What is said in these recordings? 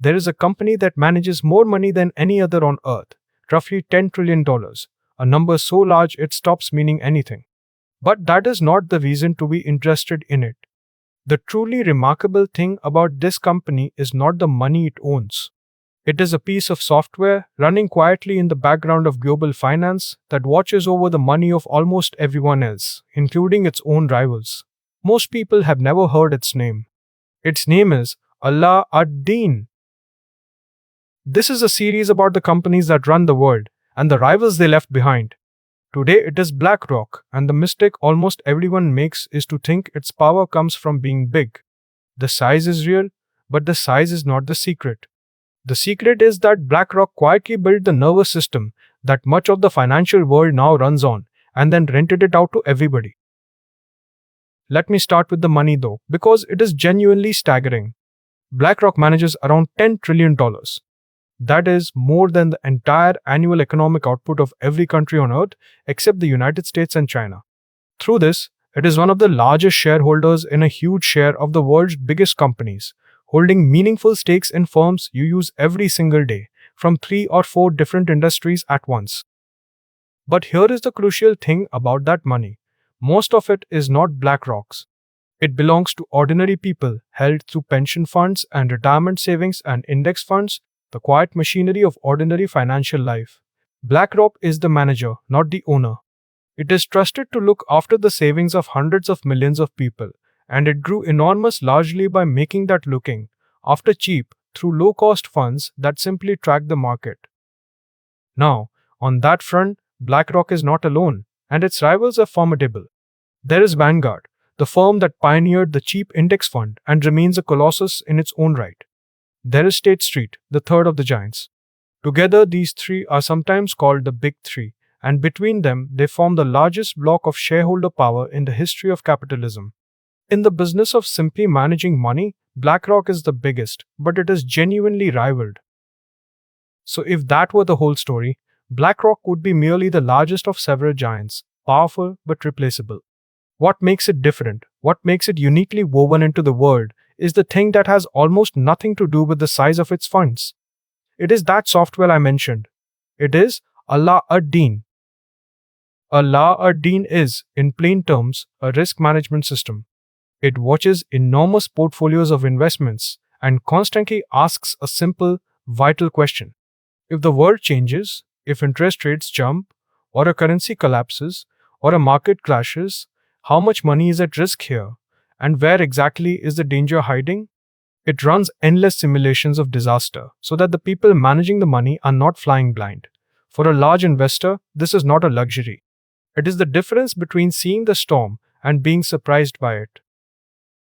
There is a company that manages more money than any other on earth, roughly $10 trillion, a number so large it stops meaning anything. But that is not the reason to be interested in it. The truly remarkable thing about this company is not the money it owns. It is a piece of software running quietly in the background of global finance that watches over the money of almost everyone else, including its own rivals. Most people have never heard its name. Its name is Ala ad-Din. This is a series about the companies that run the world and the rivals they left behind. Today it is BlackRock, and the mistake almost everyone makes is to think its power comes from being big. The size is real, but the size is not the secret. The secret is that BlackRock quietly built the nervous system that much of the financial world now runs on, and then rented it out to everybody. Let me start with the money though, because it is genuinely staggering. BlackRock manages around $10 trillion. That is more than the entire annual economic output of every country on earth except the United States and China. Through this, it is one of the largest shareholders in a huge share of the world's biggest companies, holding meaningful stakes in firms you use every single day, from 3 or 4 different industries at once. But here is the crucial thing about that money. Most of it is not BlackRock's. It belongs to ordinary people held through pension funds and retirement savings and index funds, the quiet machinery of ordinary financial life. BlackRock is the manager, not the owner. It is trusted to look after the savings of hundreds of millions of people, and it grew enormous largely by making that looking after cheap through low-cost funds that simply track the market. Now, on that front, BlackRock is not alone, and its rivals are formidable. There is Vanguard, the firm that pioneered the cheap index fund and remains a colossus in its own right. There is State Street, the third of the giants. Together, these three are sometimes called the Big Three, and between them, they form the largest block of shareholder power in the history of capitalism. In the business of simply managing money, BlackRock is the biggest, but it is genuinely rivaled. So if that were the whole story, BlackRock would be merely the largest of several giants, powerful but replaceable. What makes it different, what makes it uniquely woven into the world, is the thing that has almost nothing to do with the size of its funds. It is that software I mentioned. It is Ala ad-Din. Ala ad-Din is, in plain terms, a risk management system. It watches enormous portfolios of investments and constantly asks a simple, vital question. If the world changes, if interest rates jump, or a currency collapses, or a market crashes, how much money is at risk here? And where exactly is the danger hiding? It runs endless simulations of disaster so that the people managing the money are not flying blind. For a large investor, this is not a luxury. It is the difference between seeing the storm and being surprised by it.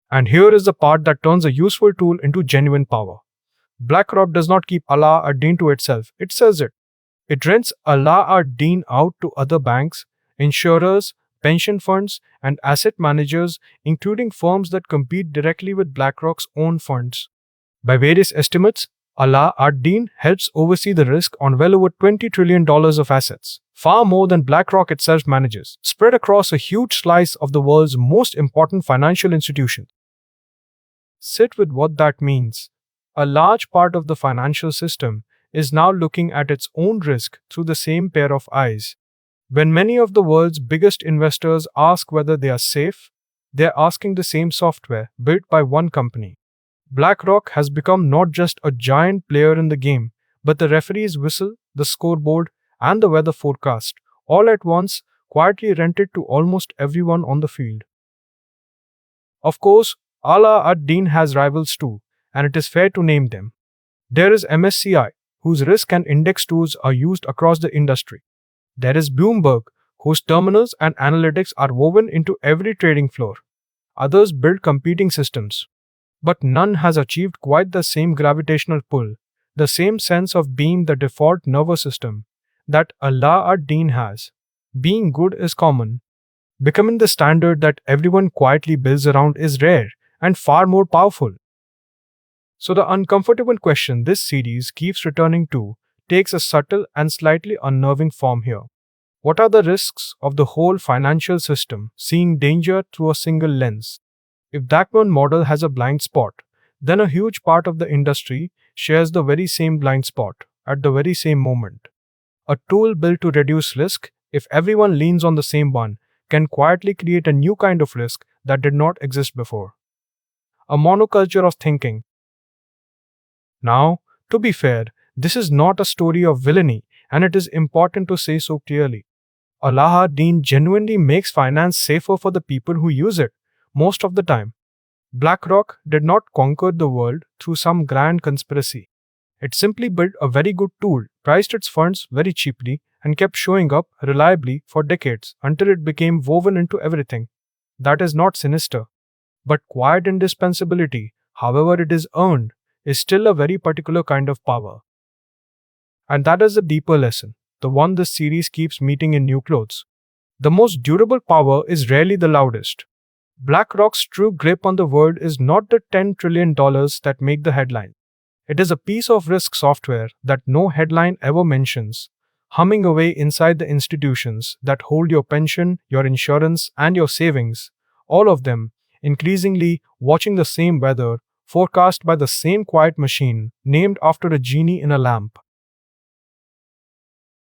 And here is the part that turns a useful tool into genuine power. BlackRock does not keep Ala ad-Din to itself, it sells it. It rents Ala ad-Din out to other banks, insurers, pension funds, and asset managers, including firms that compete directly with BlackRock's own funds. By various estimates, Ala ad-Din helps oversee the risk on well over $20 trillion of assets, far more than BlackRock itself manages, spread across a huge slice of the world's most important financial institutions. Sit with what that means. A large part of the financial system is now looking at its own risk through the same pair of eyes. When many of the world's biggest investors ask whether they are safe, they are asking the same software built by one company. BlackRock has become not just a giant player in the game, but the referee's whistle, the scoreboard, and the weather forecast, all at once, quietly rented to almost everyone on the field. Of course, Ala ad-Din has rivals too, and it is fair to name them. There is MSCI, whose risk and index tools are used across the industry. There is Bloomberg, whose terminals and analytics are woven into every trading floor. Others build competing systems. But none has achieved quite the same gravitational pull, the same sense of being the default nervous system that Ala ad-Din has. Being good is common. Becoming the standard that everyone quietly builds around is rare and far more powerful. So the uncomfortable question this series keeps returning to takes a subtle and slightly unnerving form here. What are the risks of the whole financial system seeing danger through a single lens? If that one model has a blind spot, then a huge part of the industry shares the very same blind spot at the very same moment. A tool built to reduce risk, if everyone leans on the same one, can quietly create a new kind of risk that did not exist before. A monoculture of thinking. Now, to be fair, this is not a story of villainy, and it is important to say so clearly. Aladdin genuinely makes finance safer for the people who use it, most of the time. BlackRock did not conquer the world through some grand conspiracy. It simply built a very good tool, priced its funds very cheaply, and kept showing up reliably for decades until it became woven into everything. That is not sinister, but quiet indispensability, however it is earned, is still a very particular kind of power. And that is the deeper lesson, the one this series keeps meeting in new clothes. The most durable power is rarely the loudest. BlackRock's true grip on the world is not the $10 trillion that make the headline. It is a piece of risk software that no headline ever mentions, humming away inside the institutions that hold your pension, your insurance, and your savings, all of them increasingly watching the same weather, forecast by the same quiet machine named after a genie in a lamp.